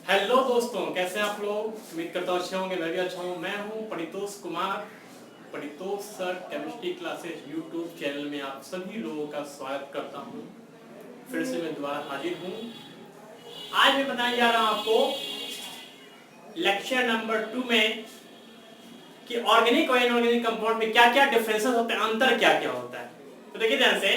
Hello दोस्तों, कैसे हैं आप लोग। उम्मीद करता हूँ अच्छे होंगे। मैं भी अच्छा हूँ। मैं हूँ Paritosh Kumar, Paritosh sir chemistry classes YouTube channel में आप सभी लोगों का स्वागत करता हूँ। फिर से मैं दोबारा हाजिर हूँ। आज मैं बताने जा रहा हूँ आपको लेक्चर नंबर 2 में कि ऑर्गेनिक और इनऑर्गेनिक कंपाउंड में क्या क्या डिफरेंसेस होते हैं, अंतर क्या क्या होता है। तो देखिए ध्यान से,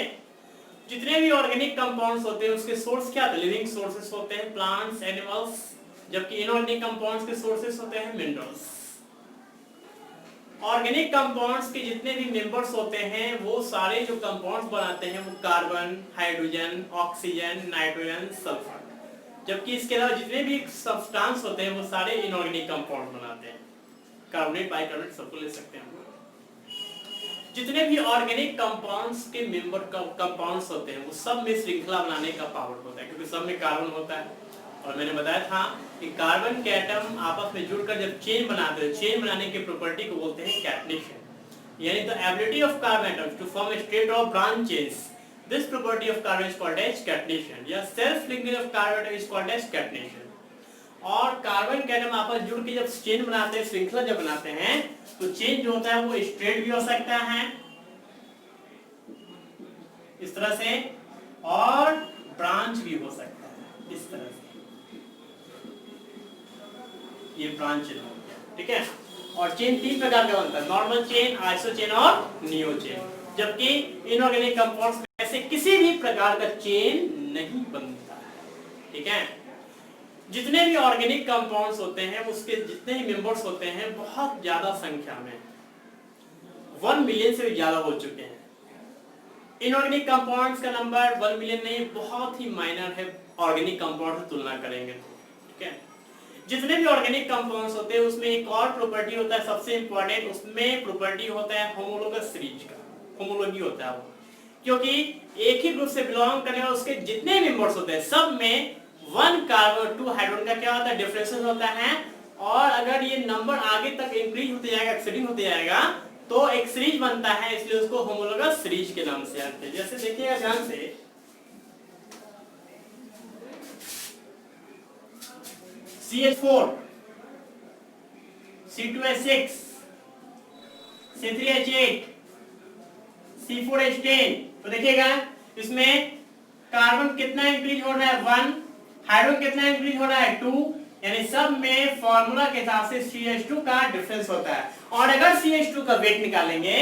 जितने भी ऑर्गेनिक कंपाउंड्स होते हैं उसके सोर्स क्या होते हैं, लिविंग सोर्सेस होते हैं, प्लांट्स, एनिमल्स, जबकि इनऑर्गेनिक कंपाउंड्स के सोर्सेस होते हैं मिनरल्स। ऑर्गेनिक कंपाउंड्स के जितने भी मेंबर्स होते हैं वो सारे जो कंपाउंड्स बनाते हैं वो carbon, hydrogen, oxygen, nitrogen, sulphur, जबकि इसके अलावा जितने भी सब्सटेंस होते हैं वो सारे इनऑर्गेनिक कंपाउंड बनाते हैं। कार्बोनेट, बाइकार्बोनेट सबको ले सकते हैं हम लोग। जितने भी ऑर्गेनिक कंपाउंड्स के मेंबर कंपाउंड्स होते हैं वो सब में श्रृंखला बनाने का पावर होता है, क्योंकि सब में कार्बन होता है। और मैंने बताया था कि कार्बन के एटम आपस में जुड़कर जब चेन बनाते हैं, चेन बनाने की प्रॉपर्टी को बोलते हैं कैटनेशन, यानी the ability of carbon atoms to form a straight of branch chains. This property of carbon is called as catenation, या self linking of carbon atom is called as catenation. और carbon के atom आपस जुड़ के जब chain बनाते हैं, श्रृंखला जब बनाते हैं, तो चेन जो होता है वो स्ट्रेट भी हो सकता है इस तरह से, और ब्रांच भी हो सकता है इस तरह से। ये ब्रांच चेन हो गया, ठीक है। और चेन 3 प्रकार का बनता है, नॉर्मल चेन, आइसो चेन और नियो चेन। जबकि इनऑर्गेनिक कंपाउंड्स में ऐसे किसी भी प्रकार का चेन नहीं बनता है, ठीक है। जितने भी ऑर्गेनिक कंपाउंड्स होते हैं उसके जितने ही मेंबर्स होते हैं बहुत ज्यादा संख्या में 1 मिलियन से भी ज्यादा हो चुके हैं। इनऑर्गेनिक कंपाउंड्स का नंबर 1 मिलियन नहीं, बहुत ही माइनर है ऑर्गेनिक कंपाउंड से तुलना करेंगे तो, ठीक है। जितने भी ऑर्गेनिक कंपाउंड्स होते हैं उसमें एक और प्रॉपर्टी होता है सबसे इंपॉर्टेंट, उसमें प्रॉपर्टी होता है होमोलोगस सीरीज का, होमोलॉजी होता है वो, क्योंकि एक ही ग्रुप से बिलोंग करने वाले उसके जितने मेंबर्स होते हैं सब में 1 कार्बन 2 हाइड्रोजन का क्या होता है, डिफरेंसेस होता है। और अगर ये नंबर आगे तक इंक्रीज होते जाएगा, एक्सीडिंग होते जाएगा, तो एक सीरीज बनता है, इसलिए उसको होमोलोगस सीरीज के नाम से जानते हैं। जैसे देखिएगा ध्यान से, CH4, C2H6, C3H8, C4H10, तो देखिएगा इसमें कार्बन कितना इंक्रीज हो रहा है 1, हाइड्रोजन कितना इंक्रीज हो रहा है 2, यानी सब में फॉर्मूला के हिसाब से CH2 का डिफरेंस होता है। और अगर CH2 का वेट निकालेंगे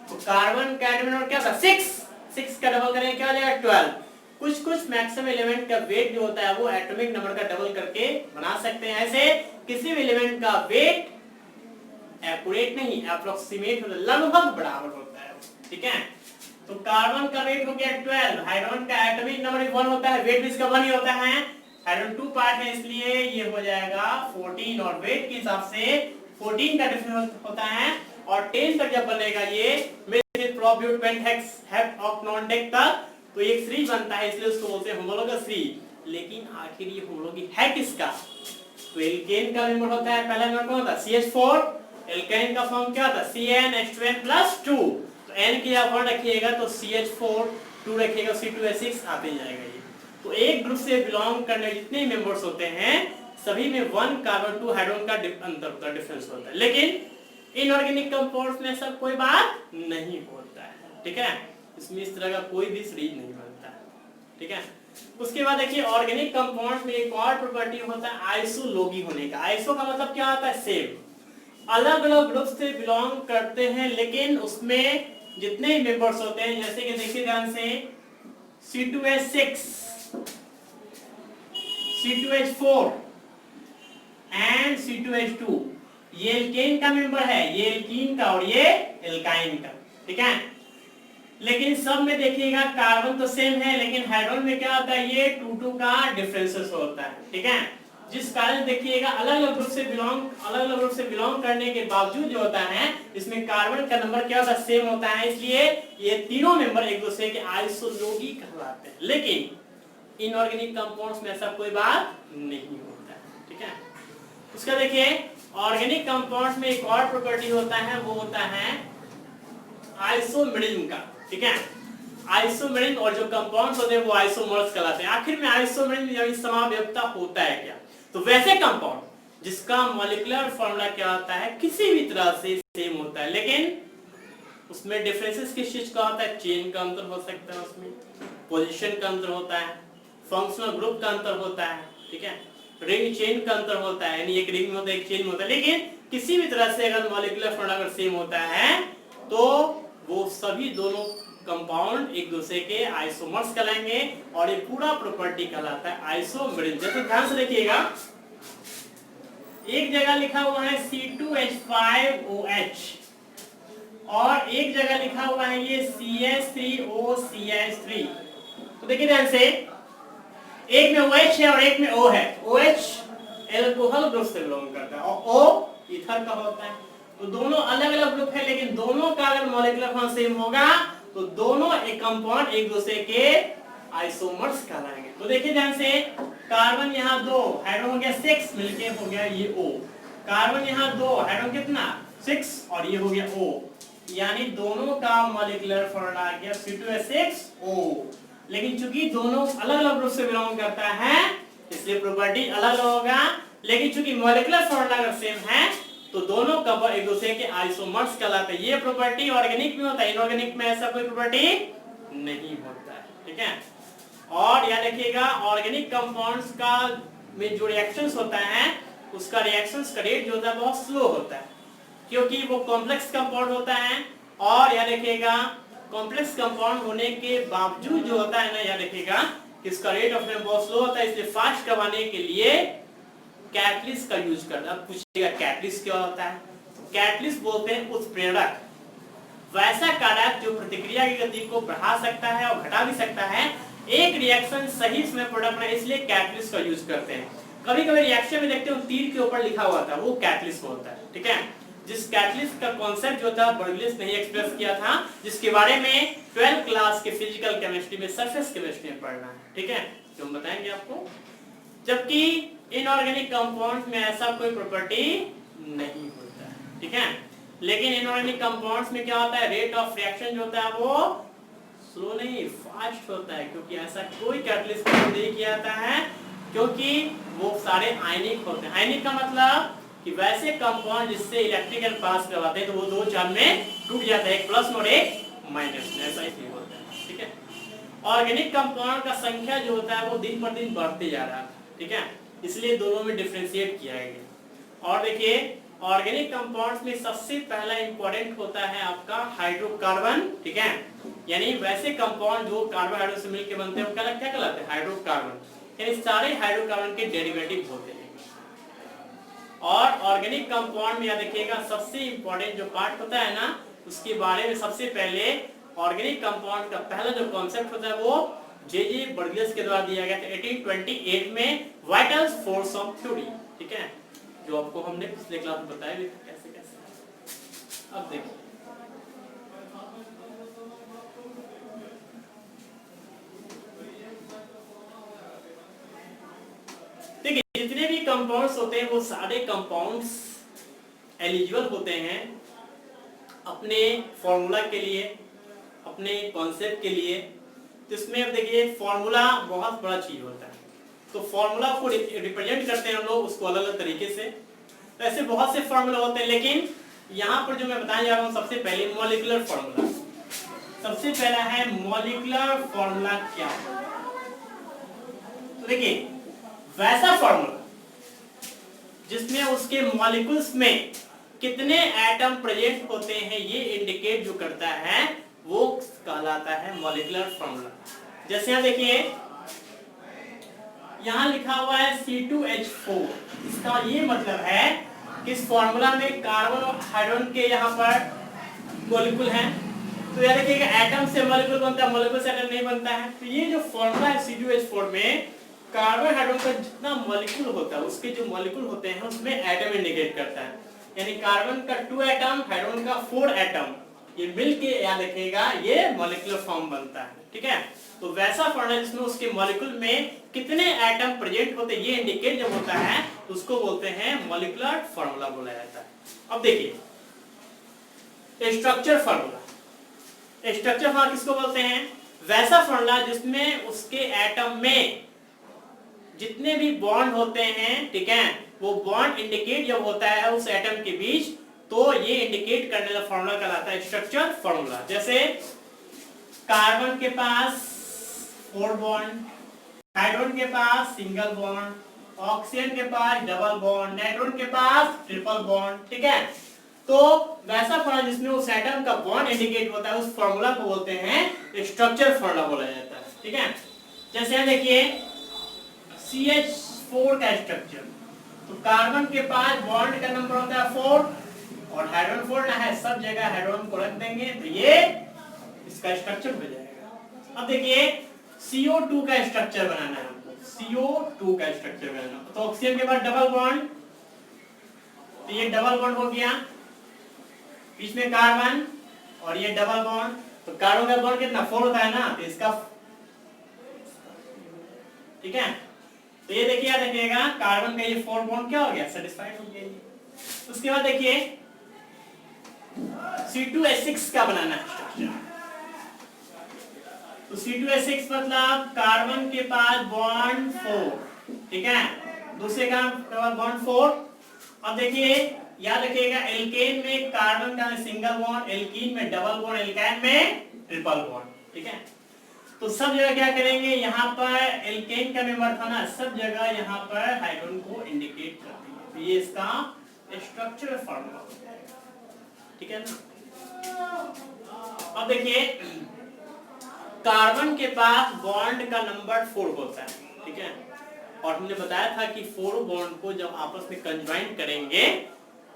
तो कार्बन का एटम नंबर क्या था 6 का डबल करेंगे क्या हो जाएगा 12। कुछ मैक्सिमम एलिमेंट का वेट जो होता है वो एटॉमिक नंबर का डबल करके बना सकते हैं। ऐसे किसी भी एलिमेंट का वेट एक्यूरेट नहीं, अप्रोक्सीमेट होता है, लगभग बराबर होता है, ठीक है। तो कार्बन का वेट हो गया 12, हाइड्रोजन का एटॉमिक नंबर 1 होता है, वेट इसका 1 ही होता है, हाइड्रोजन 2 पार्ट है इसलिए ये हो जाएगा 14, और वेट के हिसाब से 14 का डिफरेंस होता है। और 10 तक जब बनेगा ये मिथाइल प्रोप्यूट पेंटेक्स हेक्स ऑक्टेनॉन तक, तो एक सीरीज बनता है, इसलिए उसको बोलते हैं होमोलोगस सीरीज। लेकिन आखिर ये होमोलॉजी है किसका, तो एल्केन का मेंबर होता है, पहला मेंबर कौन होता है CH4, एल्केन का फॉर्म क्या होता है CnH2n+2, तो n की जगह 1 रखिएगा तो CH4, 2 रखिएगा C2H6 आते जाएगा ये। तो एक ग्रुप से बिलोंग करने जितने मेंबर्स होते हैं सभी में 1 कार्बन 2 हाइड्रोजन का अंतर होता है, डिफरेंस होता है। लेकिन इनऑर्गेनिक कंपाउंड्स में सब कोई बात नहीं होता है, ठीक है। इसमें इस तरह का कोई भी सीरीज नहीं बनता है, ठीक है। उसके बाद देखिए ऑर्गेनिक कंपाउंड्स में एक और प्रॉपर्टी होता है आइसोलॉगी होने का। आइसो का मतलब क्या होता है सेम, अलग अलग ग्रुप से बिलोंग करते हैं लेकिन उसमें जितने मेंबर्स होते हैं, जैसे कि देखिए ध्यान से C2H6, C2H4 एंड C2H2, ये एल्केन का मेंबर है, ये एल्कीन का और ये एल्काइन का, ठीक है। लेकिन सब में देखिएगा कार्बन तो सेम है, लेकिन हाइड्रोजन में क्या होता है ये 2 का डिफरेंसेस होता है, ठीक है। जिस कारण देखिएगा अलग अलग ग्रुप से बिलोंग करने के बावजूद जो होता है इसमें कार्बन का नंबर क्या होता है सेम होता है, इसलिए ये तीनों मेंबर एक दूसरे के आइसोलॉगी कहलाते हैं। लेकिन इनऑर्गेनिक कंपाउंड्स में ऐसा कोई बात नहीं होता है, ठीक है। उसका देखिए ऑर्गेनिक कंपाउंड्स में एक और प्रॉपर्टी होता है, वो होता है आइसोमेरिज्म का, ठीक है। आइसोमेरिज्म और जो कंपाउंड्स होते हैं वो आइसोमर्स कहलाते हैं। आखिर में आइसोमेरिज्म यानी समावयवता होता है क्या, तो वैसे कंपाउंड जिसका मॉलिक्यूलर फॉर्मूला क्या होता है, किसी भी तरह से सेम होता है, लेकिन उसमें डिफरेंसेस किस चीज का होता है, चेन का अंतर हो सकता है, उसमें पोजीशन का अंतर होता है, फंक्शनल ग्रुप का अंतर होता है, ठीक है, रिंग चेन का अंतर होता है, यानी एक रिंग में होता है एक चेन में होता है, लेकिन किसी भी तरह से अगर मॉलिक्यूलर फॉर्मूला अगर सेम होता है तो वो सभी दोनों कंपाउंड एक दूसरे के आइसोमर्स कहलाएंगे और ये पूरा प्रॉपर्टी कहलाता है आइसोमेरिज्म। जैसे ध्यान से देखिएगा, एक जगह लिखा हुआ है C2H5OH और एक जगह लिखा हुआ है ये CH3OCH3। तो देखिए ध्यान से, एक में OH है और एक में O है। OH एल्कोहल ग्रुप से बिलोंग करता है और O ईथर का होता है। तो दोनों अलग अलग ग्रुप है, लेकिन दोनों का अगर मॉलिक्यूलर फॉर्म सेम होगा तो दोनों एक कंपाउंड एक दूसरे के आइसोमर्स कहलाएंगे। तो देखिए ध्यान से, कार्बन यहाँ 2, हाइड्रोजन हो गया 6, मिलके हो गया ये O। कार्बन यहाँ 2, हाइड्रोजन कितना 6 और ये हो गया O, यानी दोनों का मॉलिक्यूलर फॉर्मूला आ गया C2H6O। लेकिन चूंकि दोनों अलग अलग ग्रुप से बिलोंग करता है इसलिए प्रॉपर्टी अलग अलग होगा, लेकिन चूंकि मॉलिक्यूलर फॉर्मूला अगर सेम है तो दोनों कंपाउंड एक दूसरे के आइसोमर्स कहलाते हैं। ये प्रॉपर्टी ऑर्गेनिक में होता है, इनऑर्गेनिक में ऐसा कोई प्रॉपर्टी नहीं होता है, ठीक है। और याद रखिएगा, ऑर्गेनिक कंपाउंड्स का में जो रिएक्शंस होता है उसका रिएक्शंस का रेट जो होता है बहुत स्लो होता है, क्योंकि वो कॉम्प्लेक्स कंपाउंड होता है। और याद रखिएगा, कॉम्प्लेक्स कंपाउंड होने के बावजूद जो होता है ना, याद रखिएगा इसका रेट ऑफ रिएक्शन बहुत स्लो होता है, इसलिए फास्ट करवाने के लिए कैटलिस्ट का यूज करना। अब पूछिएगा कैटलिस्ट क्या होता है? कैटलिस्ट बोलते हैं उत्प्रेरक, वैसा कारक जो प्रतिक्रिया की गति को बढ़ा सकता है और घटा भी सकता है। एक रिएक्शन सही समय प्रोडक्ट में, इसलिए कैटलिस्ट का यूज करते हैं। कभी कभी रिएक्शन में देखते हो तीर के ऊपर लिखा हुआ था, वो कैटलिस्ट होता है, ठीक है। जिस कैटलिस्ट का कॉन्सेप्ट जो था बर्गलिस ने एक्सप्रेस किया था, जिसके बारे में 12th क्लास के फिजिकल केमिस्ट्री में, सरफेस केमिस्ट्री में पढ़ना है, ठीक है, जो हम बताएंगे आपको। जबकि इनऑर्गेनिक कंपाउंड्स में ऐसा कोई प्रॉपर्टी नहीं होता है, ठीक है। लेकिन इनऑर्गेनिक कंपाउंड्स में क्या होता है, रेट ऑफ रिएक्शन जो होता है वो स्लो नहीं फास्ट होता है, क्योंकि ऐसा कोई कैटलिस्ट नहीं किया जाता है, क्योंकि वो सारे आयनिक होते हैं। आयनिक का मतलब कि वैसे कंपाउंड जिससे इलेक्ट्रिकल पास करवाते हैं तो वो दो चार्ज में टूट जाता है, एक प्लस और एक माइनस में, ऐसा इसलिए होता है, ठीक है। ऑर्गेनिक कंपाउंड का संख्या जो होता है वो दिन पर दिन बढ़ते जा रहा है, ठीक है, इसलिए दोनों में डिफरेंशिएट किया गया। और देखिए, ऑर्गेनिक कंपाउंड्स में सबसे पहला इंपॉर्टेंट होता है आपका हाइड्रोकार्बन, ठीक है, यानी वैसे कंपाउंड जो कार्बन हाइड्रोजन से मिलकर बनते हैं वो क्या कहलाते हैं, हाइड्रोकार्बन, यानी सारे हाइड्रोकार्बन के डेरिवेटिव होते हैं। और ऑर्गेनिक कंपाउंड में याद रखिएगा, सबसे इंपॉर्टेंट जो पार्ट होता है ना, उसके बारे में सबसे पहले ऑर्गेनिक कंपाउंड का पहला जो कॉन्सेप्ट होता है वो जे बर्गलिस के द्वारा दिया गया था 1828 में, वाइटल फोर्स ऑफ थ्योरी, ठीक है, जो आपको हमने पिछले क्लास में बताया भी था कैसे कैसे। अब देखिए, जितने भी कंपाउंड्स होते हैं वो सारे कंपाउंड्स एलिजिबल होते हैं अपने फॉर्मूला के लिए, अपने कॉन्सेप्ट के लिए। तो इसमें अब देखिए, फॉर्मूला बहुत बड़ा चीज होता है, तो फॉर्मूला को रिप्रेजेंट करते हैं हम लोग उसको अलग अलग तरीके से। तो ऐसे बहुत से फॉर्मूला होते हैं, लेकिन यहाँ पर जो मैं बताने जा रहा हूँ सबसे पहले मॉलिक्यूलर फॉर्मूला। सबसे पहला है मॉलिक्यूलर फॉर्मूला क्या है। तो देखिए, वैसा फॉर्मूला जिसमें उसके मॉलिक्यूल्स में कितने एटम प्रेजेंट होते हैं ये इंडिकेट जो करता है वो कहलाता है मॉलिक्यूलर फॉर्मूला। जैसे यहाँ देखिए, यहाँ लिखा हुआ है C2H4, इसका ये मतलब है कि इस फॉर्मूला में कार्बन और हाइड्रोजन के यहाँ पर मॉलिक्यूल हैं। तो याद रखिएगा, एटम से मॉलिक्यूल बनता है, मॉलिक्यूल से एटम नहीं बनता है। तो ये जो फॉर्मूला है C2H4 में, कार्बन हाइड्रोजन का जितना मॉलिक्यूल होता है उसके जो मॉलिक्यूल होते हैं उसमें एटम इंडिकेट करता है, यानी कार्बन का 2 एटम, हाइड्रोजन का 4 एटम, ये मिलके याद रखिएगा ये मॉलिक्यूलर फॉर्म बनता है, ठीक है। तो वैसा फॉर्मूला जिसमें उसके मॉलिक्यूल में कितने एटम प्रेजेंट होते हैं ये इंडिकेट जब होता है तो उसको बोलते हैं मॉलिक्यूलर फॉर्मूला बोला जाता है। अब देखिए, स्ट्रक्चर फॉर्मूला। स्ट्रक्चर फॉर्मूला किसको बोलते हैं? वैसा फॉर्मूला जिसमें उसके एटम में जितने भी बॉन्ड होते हैं, ठीक है, वो बॉन्ड इंडिकेट जब होता है उस एटम के बीच, तो ये इंडिकेट करने का फॉर्मूला कहलाता है स्ट्रक्चर फॉर्मूला। जैसे कार्बन के पास 4 बॉन्ड, हाइड्रोजन के पास सिंगल बॉन्ड, ऑक्सीजन के पास डबल बॉन्ड, नाइट्रोजन के पास ट्रिपल बॉन्ड, ठीक है। तो वैसा फॉर्मूला जिसमें उस एटम का बॉन्ड इंडिकेट होता है, उस फॉर्मूला को बोलते हैं स्ट्रक्चर फॉर्मूला बोला जाता है, ठीक है। जैसे यहाँ देखिए CH4 का स्ट्रक्चर, तो कार्बन के पास बॉन्ड का नंबर होता है 4 और हाइड्रोजन 4 ना है, सब जगह हाइड्रोजन को रख देंगे तो ये इसका स्ट्रक्चर हो जाएगा। अब देखिए CO2 का स्ट्रक्चर बनाना है हमको, CO2 का स्ट्रक्चर बनाना, तो ऑक्सीजन के बाद डबल बॉन्ड, तो ये डबल बॉन्ड हो गया, बीच में कार्बन और ये डबल बॉन्ड, तो कार्बन का बॉन्ड कितना 4 होता है ना, तो इसका, ठीक है। तो ये देखिए याद रखिएगा कार्बन का ये 4 बॉन्ड क्या हो गया, सेटिस्फाइड हो गया। उसके बाद देखिए C2H6 का बनाना है स्ट्रक्चर, तो C2H6 मतलब कार्बन के पास बॉन्ड 4, ठीक है, दूसरे का बॉन्ड 4। अब देखिए याद रखिएगा एल्केन में कार्बन का सिंगल बॉन्ड, एल्कीन में डबल बॉन्ड, एल्काइन में ट्रिपल बॉन्ड, ठीक है। तो सब जगह क्या करेंगे, यहाँ पर एल्केन का मेंबर था ना, सब जगह यहाँ पर हाइड्रोजन को इंडिकेट कर देंगे, तो ये इसका स्ट्रक्चर फॉर्मूला हो जाएगा, ठीक है ना। अब देखिए कार्बन के पास बॉन्ड का नंबर 4 होता है, ठीक है, और हमने बताया था कि 4 बॉन्ड को जब आपस में कंज्वाइन करेंगे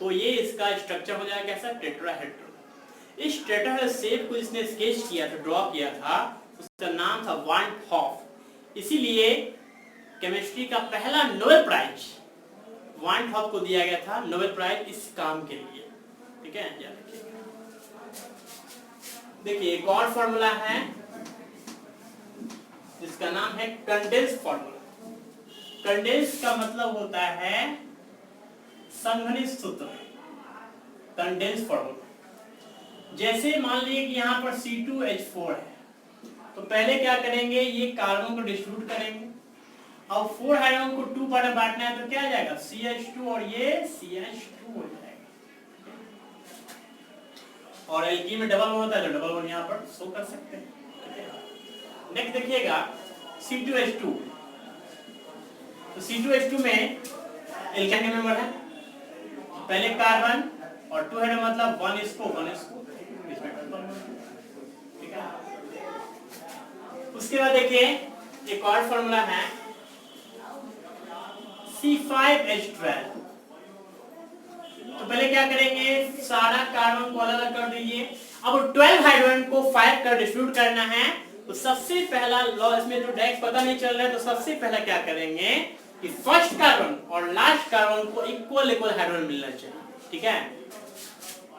तो ये इसका स्ट्रक्चर हो जाएगा कैसा, टेट्राहेड्रल। इस टेट्राहेड्रल शेप को जिसने स्केच किया था, ड्रॉ किया था, उसका नाम था वान हॉफ। इसीलिए केमिस्ट्री का पहला नोबेल प्राइज वान हॉफ को दिया गया था, नोबेल प्राइज इस काम के लिए, ठीक है। याद रखिएगा। देखिए एक और फॉर्मूला है जिसका नाम है कंडेंस फॉर्मूला। कंडेंस का मतलब होता है संघनित सूत्र, कंडेंस फॉर्मूला। जैसे मान लीजिए कि यहाँ पर C2H4 है, तो पहले क्या करेंगे, ये कार्बन को डिस्ट्रीब्यूट करेंगे, अब 4 हाइड्रोजन को 2 पार्ट में बांटना है, तो क्या आ जाएगा CH2 और ये CH2 हो जाएगा, और एल्कीन में डबल बॉन्ड होता है, तो डबल बॉन्ड यहाँ पर शो कर सकते हैं, ठीक है। नेक्स्ट देखिएगा C2H2, तो C2H2 में एल्केन का मेंबर है, पहले कार्बन और 2 हाइड्रोजन मतलब 1 इसको इसमें ठीक है। उसके बाद देखिए एक और फॉर्मूला है C5H12, तो पहले क्या करेंगे, सारा कार्बन को अलग अलग कर दीजिए, अब 12 हाइड्रोजन को 5 कर डिस्ट्रीब्यूट करना है, तो सबसे पहला लॉ, इसमें जो डायरेक्ट पता नहीं चल रहा है, तो सबसे पहला क्या करेंगे कि फर्स्ट कार्बन और लास्ट कार्बन को इक्वल हाइड्रोजन मिलना चाहिए, ठीक है।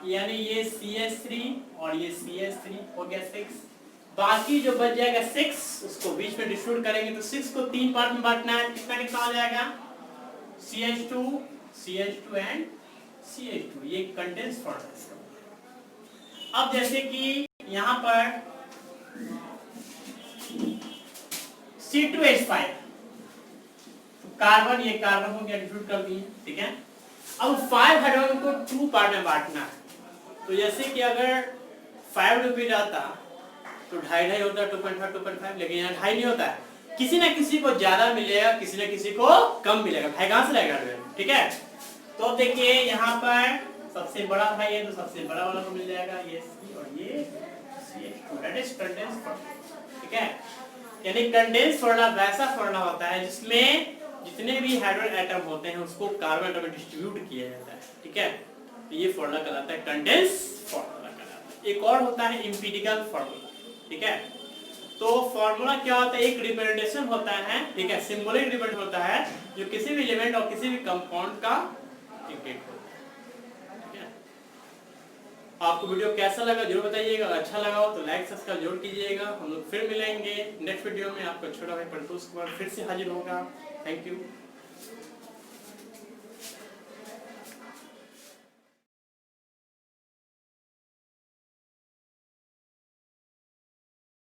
यानी ये CH3 और ये CH3 हो गया 6, बाकी जो बच जाएगा 6 उसको बीच में डिस्ट्रीब्यूट करेंगे, तो 6 को 3 पार्ट में बांटना है, कितना कितना हो जाएगा CH2 CH2 एंड CH2, ये कंडेंस फॉर्मूला। अब जैसे कि यहाँ पर C2H5, कार्बन, ये कार्बन को क्या डिस्ट्रीब्यूट कर दिए, ठीक है। अब 5 हाइड्रोजन को 2 पार्ट में बांटना है, तो जैसे कि अगर 5 रिपीट आता तो 2.5 होता है, 2.5, लेकिन यहाँ 2.5 नहीं होता है, किसी ना किसी को ज्यादा मिलेगा, किसी ना किसी को कम मिलेगा, भाई कहां से लाएगा, ठीक है। तो अब देखिए यहाँ पर सबसे बड़ा भाई है, तो सबसे बड़ा वाला को मिल जाएगा ये C और ये CH2, that is condense formula, ठीक है। यानी कंडेंस फॉर्मूला वैसा फॉर्मूला होता है जिसमें जितने भी हाइड्रोजन एटम होते हैं उसको कार्बन एटम में डिस्ट्रीब्यूट किया जाता है, ठीक है। तो ये फॉर्मूला कहलाता है कंडेंस फॉर्मूला कहलाता है। एक और होता है एम्पिरिकल फॉर्मूला, ठीक है। तो फॉर्मूला क्या होता है, एक रिप्रेजेंटेशन होता है, ठीक है, सिंबॉलिक रिप्रेजेंटेशन होता है जो किसी भी एलिमेंट और किसी भी कंपाउंड का इंडिकेट होता है, ठीक है। आपको वीडियो कैसा लगा जरूर बताइएगा, अच्छा लगा हो तो लाइक सब्सक्राइब जरूर कीजिएगा। हम लोग फिर मिलेंगे नेक्स्ट वीडियो में, आपका छोटा भाई प्रतुष कुमार फिर से हाजिर होगा। Thank you.